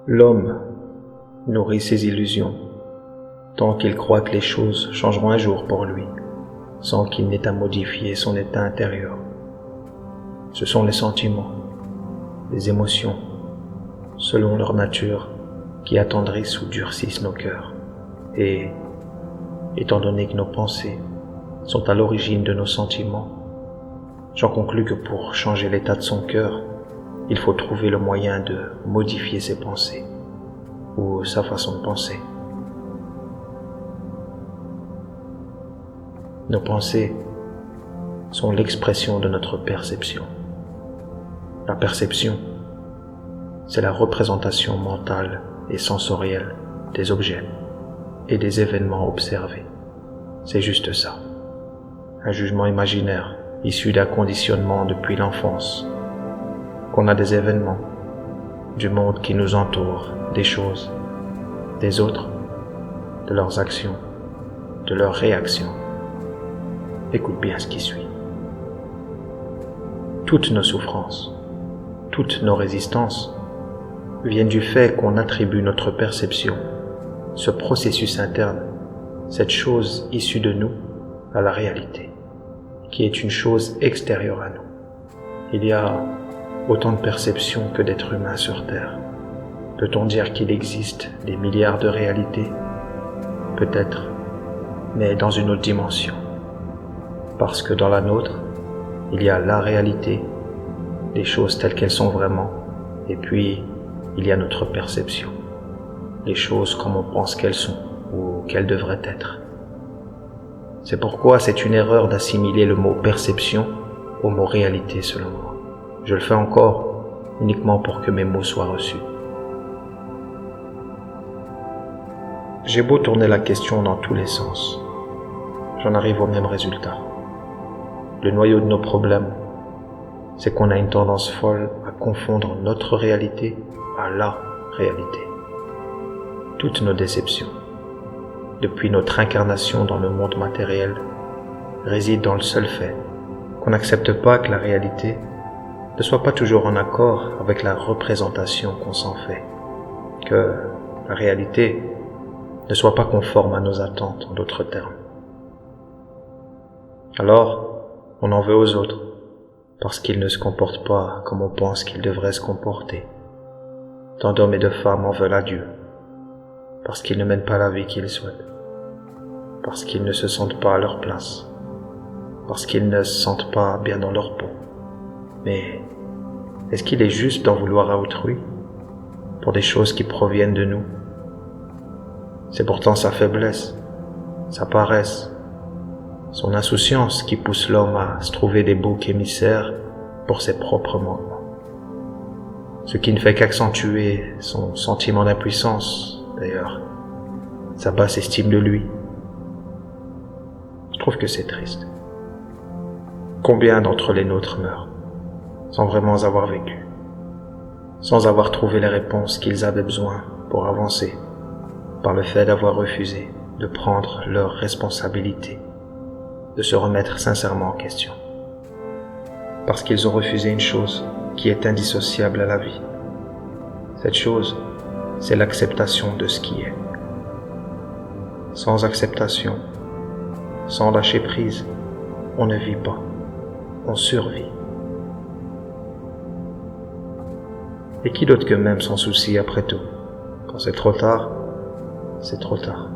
L'homme nourrit ses illusions, tant qu'il croit que les choses changeront un jour pour lui, sans qu'il n'ait à modifier son état intérieur. Ce sont les sentiments, les émotions, selon leur nature, qui attendrissent ou durcissent nos cœurs. Et, étant donné que nos pensées sont à l'origine de nos sentiments, j'en conclus que pour changer l'état de son cœur, il faut trouver le moyen de modifier ses pensées, ou sa façon de penser. Nos pensées sont l'expression de notre perception. La perception, c'est la représentation mentale et sensorielle des objets et des événements observés. C'est juste ça. Un jugement imaginaire issu d'un conditionnement depuis l'enfance, qu'on a des événements, du monde qui nous entoure, des choses, des autres, de leurs actions, de leurs réactions. Écoute bien ce qui suit. Toutes nos souffrances, toutes nos résistances viennent du fait qu'on attribue notre perception, ce processus interne, cette chose issue de nous, à la réalité, qui est une chose extérieure à nous. Il y a autant de perceptions que d'êtres humains sur Terre. Peut-on dire qu'il existe des milliards de réalités? Peut-être, mais dans une autre dimension. Parce que dans la nôtre, il y a la réalité, les choses telles qu'elles sont vraiment, et puis il y a notre perception, les choses comme on pense qu'elles sont ou qu'elles devraient être. C'est pourquoi c'est une erreur d'assimiler le mot perception au mot réalité selon moi. Je le fais encore uniquement pour que mes mots soient reçus. J'ai beau tourner la question dans tous les sens, j'en arrive au même résultat. Le noyau de nos problèmes, c'est qu'on a une tendance folle à confondre notre réalité à la réalité. Toutes nos déceptions, depuis notre incarnation dans le monde matériel, résident dans le seul fait qu'on n'accepte pas que la réalité ne soit pas toujours en accord avec la représentation qu'on s'en fait, que la réalité ne soit pas conforme à nos attentes, en d'autres termes. Alors, on en veut aux autres, parce qu'ils ne se comportent pas comme on pense qu'ils devraient se comporter. Tant d'hommes et de femmes en veulent à Dieu, parce qu'ils ne mènent pas la vie qu'ils souhaitent, parce qu'ils ne se sentent pas à leur place, parce qu'ils ne se sentent pas bien dans leur peau. Mais est-ce qu'il est juste d'en vouloir à autrui, pour des choses qui proviennent de nous? C'est pourtant sa faiblesse, sa paresse, son insouciance qui pousse l'homme à se trouver des boucs émissaires pour ses propres manquements. Ce qui ne fait qu'accentuer son sentiment d'impuissance, d'ailleurs, sa basse estime de lui. Je trouve que c'est triste. Combien d'entre les nôtres meurent, sans vraiment avoir vécu, sans avoir trouvé les réponses qu'ils avaient besoin pour avancer, par le fait d'avoir refusé de prendre leurs responsabilités, de se remettre sincèrement en question. Parce qu'ils ont refusé une chose qui est indissociable à la vie. Cette chose, c'est l'acceptation de ce qui est. Sans acceptation, sans lâcher prise, on ne vit pas, on survit. Et qui d'autre que même s'en soucie après tout? Quand c'est trop tard, c'est trop tard.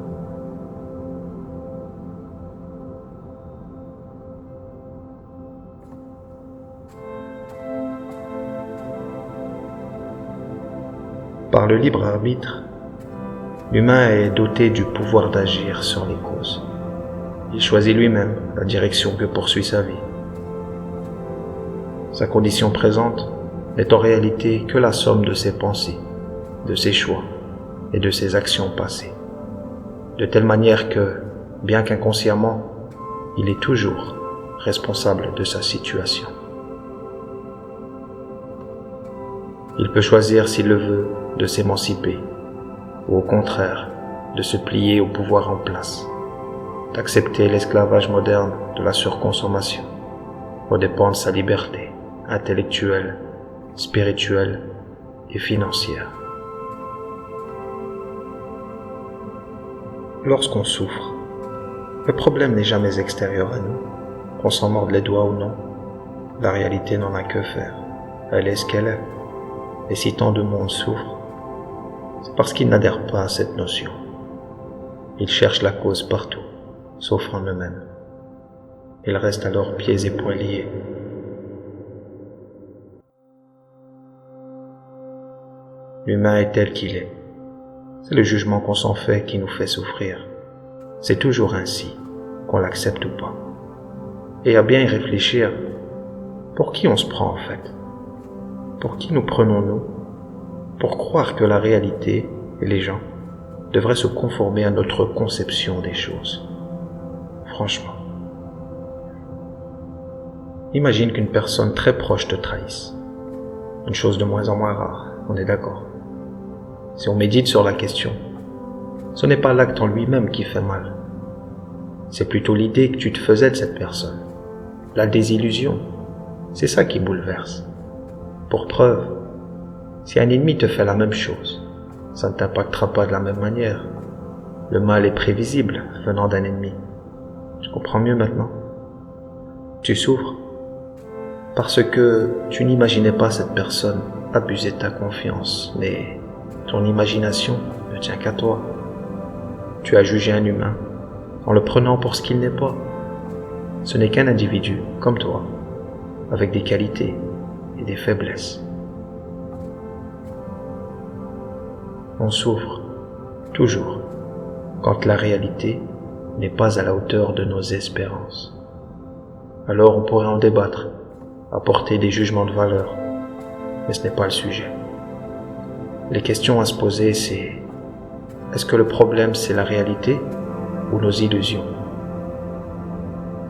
Par le libre arbitre, l'humain est doté du pouvoir d'agir sur les causes. Il choisit lui-même la direction que poursuit sa vie. Sa condition présente n'est en réalité que la somme de ses pensées, de ses choix et de ses actions passées. De telle manière que, bien qu'inconsciemment, il est toujours responsable de sa situation. Il peut choisir, s'il le veut, de s'émanciper, ou au contraire, de se plier au pouvoir en place, d'accepter l'esclavage moderne de la surconsommation, aux dépens de sa liberté intellectuelle, spirituelle et financière. Lorsqu'on souffre, le problème n'est jamais extérieur à nous, qu'on s'en morde les doigts ou non. La réalité n'en a que faire. Elle est ce qu'elle est. Et si tant de monde souffre, c'est parce qu'ils n'adhèrent pas à cette notion. Ils cherchent la cause partout, sauf en eux-mêmes. Ils restent alors pieds et poings liés. L'humain est tel qu'il est. C'est le jugement qu'on s'en fait qui nous fait souffrir. C'est toujours ainsi, qu'on l'accepte ou pas. Et à bien y réfléchir, pour qui on se prend en fait? Pour qui nous prenons-nous? Pour croire que la réalité et les gens devraient se conformer à notre conception des choses. Franchement. Imagine qu'une personne très proche te trahisse. Une chose de moins en moins rare, on est d'accord. Si on médite sur la question, ce n'est pas l'acte en lui-même qui fait mal. C'est plutôt l'idée que tu te faisais de cette personne. La désillusion, c'est ça qui bouleverse. Pour preuve, si un ennemi te fait la même chose, ça ne t'impactera pas de la même manière. Le mal est prévisible venant d'un ennemi. Je comprends mieux maintenant. Tu souffres parce que tu n'imaginais pas cette personne abuser de ta confiance, mais ton imagination ne tient qu'à toi. Tu as jugé un humain en le prenant pour ce qu'il n'est pas. Ce n'est qu'un individu comme toi, avec des qualités et des faiblesses. On souffre, toujours, quand la réalité n'est pas à la hauteur de nos espérances. Alors on pourrait en débattre, apporter des jugements de valeur, mais ce n'est pas le sujet. Les questions à se poser, c'est: est-ce que le problème c'est la réalité ou nos illusions?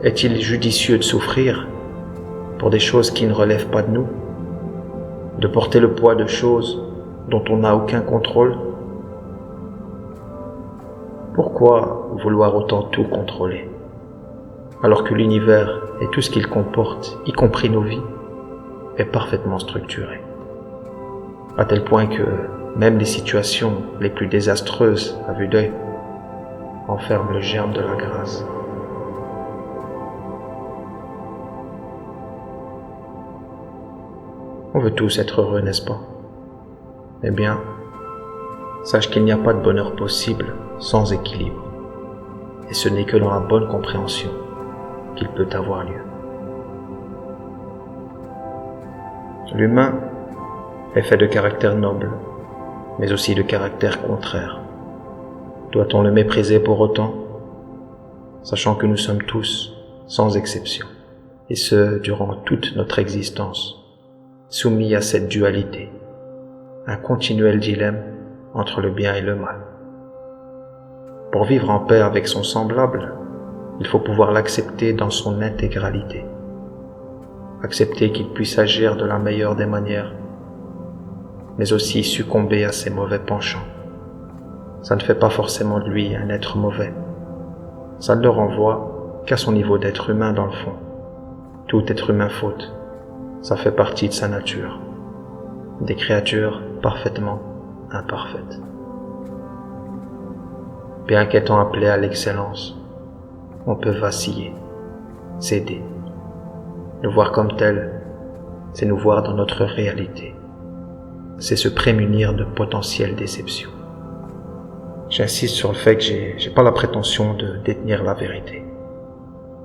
Est-il judicieux de souffrir pour des choses qui ne relèvent pas de nous? De porter le poids de choses dont on n'a aucun contrôle? Pourquoi vouloir autant tout contrôler, alors que l'univers et tout ce qu'il comporte, y compris nos vies, est parfaitement structuré, à tel point que même les situations les plus désastreuses à vue d'œil enferment le germe de la grâce. On veut tous être heureux, n'est-ce pas? Eh bien, sache qu'il n'y a pas de bonheur possible sans équilibre, et ce n'est que dans la bonne compréhension qu'il peut avoir lieu. L'humain est fait de caractère noble, mais aussi de caractère contraire. Doit-on le mépriser pour autant, sachant que nous sommes tous, sans exception, et ce durant toute notre existence, soumis à cette dualité, un continuel dilemme entre le bien et le mal. Pour vivre en paix avec son semblable, il faut pouvoir l'accepter dans son intégralité. Accepter qu'il puisse agir de la meilleure des manières, mais aussi succomber à ses mauvais penchants. Ça ne fait pas forcément de lui un être mauvais. Ça ne le renvoie qu'à son niveau d'être humain dans le fond. Tout être humain faute. Ça fait partie de sa nature. Des créatures parfaitement imparfaites. Bien qu'étant appelé à l'excellence, on peut vaciller, céder. Nous voir comme tel, c'est nous voir dans notre réalité. C'est se prémunir de potentielles déceptions. J'insiste sur le fait que j'ai pas la prétention de détenir la vérité.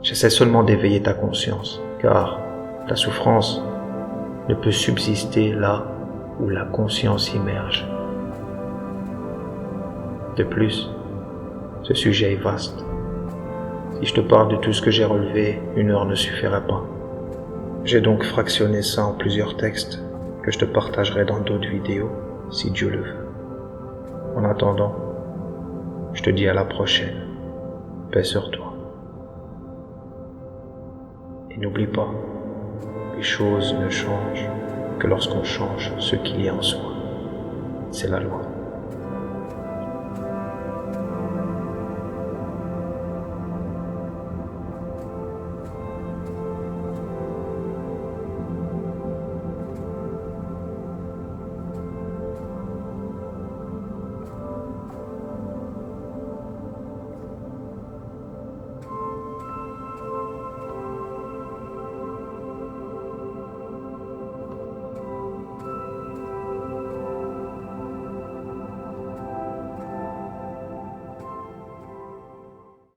J'essaie seulement d'éveiller ta conscience, car la souffrance ne peut subsister là où la conscience immerge. De plus, ce sujet est vaste. Si je te parle de tout ce que j'ai relevé, 1 heure ne suffirait pas. J'ai donc fractionné ça en plusieurs textes que je te partagerai dans d'autres vidéos, si Dieu le veut. En attendant, je te dis à la prochaine. Paix sur toi. Et n'oublie pas, les choses ne changent que lorsqu'on change ce qu'il y a en soi. C'est la loi.